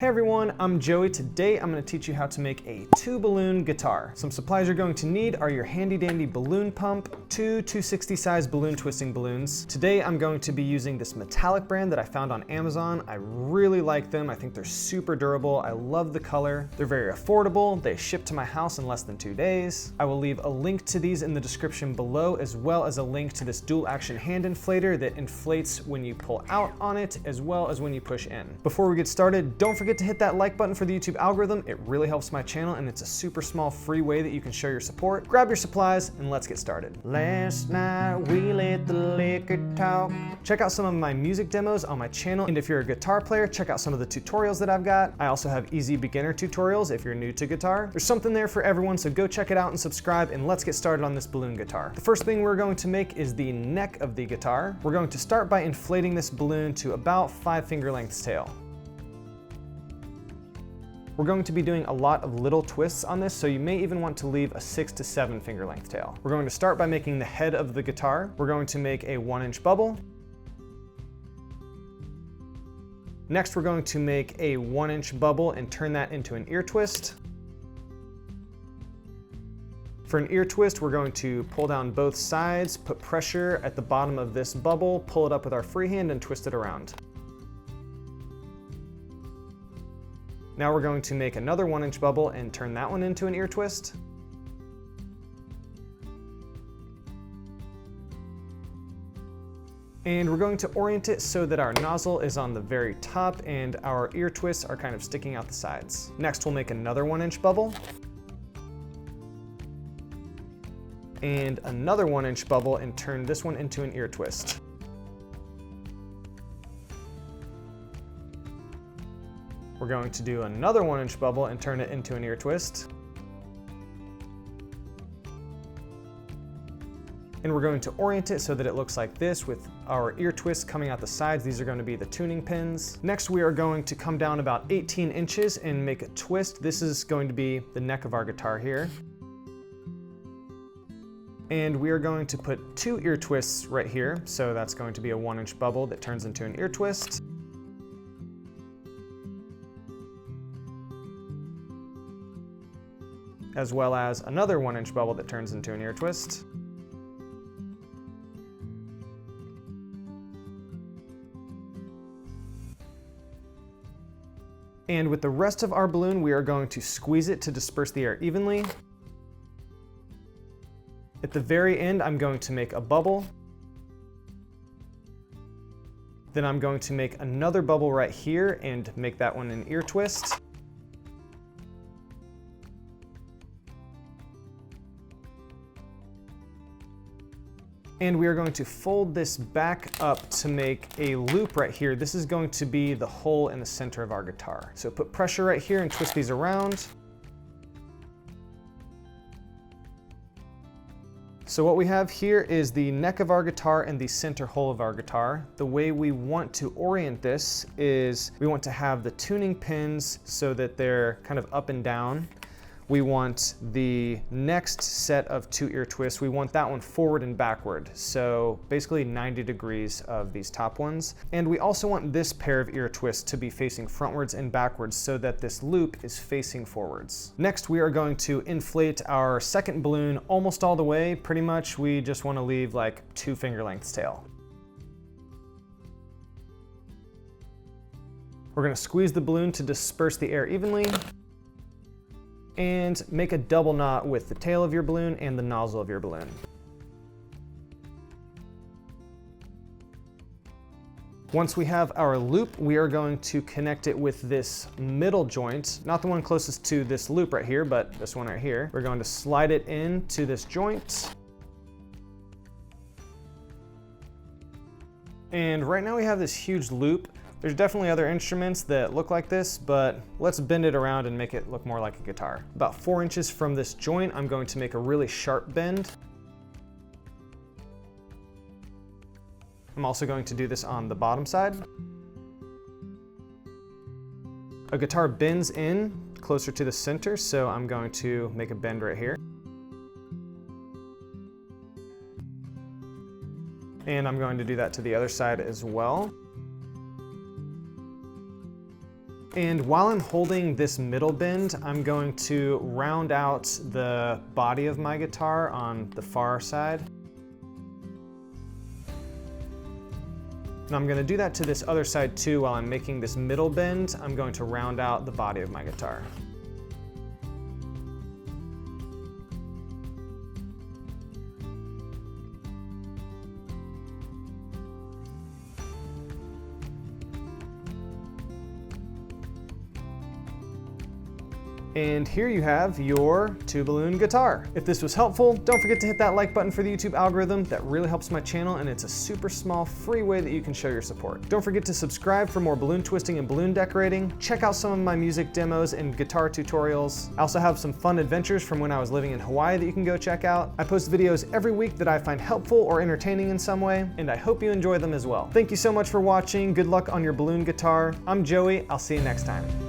Hey everyone, I'm Joey. Today I'm going to teach you how to make a 2-balloon guitar. Some supplies you're going to need are your handy dandy balloon pump, two 260 size balloon twisting balloons. Today I'm going to be using this metallic brand that I found on Amazon. I really like them. I think they're super durable. I love the color. They're very affordable. They ship to my house in less than 2 days. I will leave a link to these in the description below, as well as a link to this dual action hand inflator that inflates when you pull out on it, as well as when you push in. Before we get started, don't forget to hit that like button for the YouTube algorithm. It really helps my channel, and it's a super small free way that you can show your support. Grab your supplies and let's get started. Last night we let the liquor talk. Check out some of my music demos on my channel, and if you're a guitar player, check out some of the tutorials that I've got. I also have easy beginner tutorials if you're new to guitar. There's something there for everyone, so go check it out and subscribe, and let's get started on this balloon guitar. The first thing we're going to make is the neck of the guitar. We're going to start by inflating this balloon to about 5 finger lengths tail. We're going to be doing a lot of little twists on this, so you may even want to leave a 6 to 7 finger length tail. We're going to start by making the head of the guitar. We're going to make a 1-inch bubble. Next, we're going to make a 1-inch bubble and turn that into an ear twist. For an ear twist, we're going to pull down both sides, put pressure at the bottom of this bubble, pull it up with our free hand, and twist it around. Now we're going to make another 1-inch bubble and turn that one into an ear twist. And we're going to orient it so that our nozzle is on the very top and our ear twists are kind of sticking out the sides. Next, we'll make another 1-inch bubble. And another 1-inch bubble and turn this one into an ear twist. We're going to do another 1-inch bubble and turn it into an ear twist. And we're going to orient it so that it looks like this with our ear twists coming out the sides. These are going to be the tuning pins. Next, we are going to come down about 18 inches and make a twist. This is going to be the neck of our guitar here. And we are going to put 2 ear twists right here. So that's going to be a 1-inch bubble that turns into an ear twist. As well as another 1-inch bubble that turns into an ear twist. And with the rest of our balloon, we are going to squeeze it to disperse the air evenly. At the very end, I'm going to make a bubble. Then I'm going to make another bubble right here and make that one an ear twist. And we are going to fold this back up to make a loop right here. This is going to be the hole in the center of our guitar. So put pressure right here and twist these around. So what we have here is the neck of our guitar and the center hole of our guitar. The way we want to orient this is we want to have the tuning pins so that they're kind of up and down. We want the next set of 2 ear twists, we want that one forward and backward. So basically 90 degrees of these top ones. And we also want this pair of ear twists to be facing frontwards and backwards so that this loop is facing forwards. Next, we are going to inflate our second balloon almost all the way. Pretty much, we just want to leave like 2 finger lengths tail. We're going to squeeze the balloon to disperse the air evenly. And make a double knot with the tail of your balloon and the nozzle of your balloon. Once we have our loop, we are going to connect it with this middle joint, not the one closest to this loop right here, but this one right here. We're going to slide it into this joint. And right now we have this huge loop. There's definitely other instruments that look like this, but let's bend it around and make it look more like a guitar. About 4 inches from this joint, I'm going to make a really sharp bend. I'm also going to do this on the bottom side. A guitar bends in closer to the center, so I'm going to make a bend right here. And I'm going to do that to the other side as well. And while I'm holding this middle bend, I'm going to round out the body of my guitar on the far side. And I'm going to do that to this other side too. While I'm making this middle bend, I'm going to round out the body of my guitar. And here you have your two-balloon guitar. If this was helpful, don't forget to hit that like button for the YouTube algorithm. That really helps my channel, and it's a super small, free way that you can show your support. Don't forget to subscribe for more balloon twisting and balloon decorating. Check out some of my music demos and guitar tutorials. I also have some fun adventures from when I was living in Hawaii that you can go check out. I post videos every week that I find helpful or entertaining in some way, and I hope you enjoy them as well. Thank you so much for watching. Good luck on your balloon guitar. I'm Joey. I'll see you next time.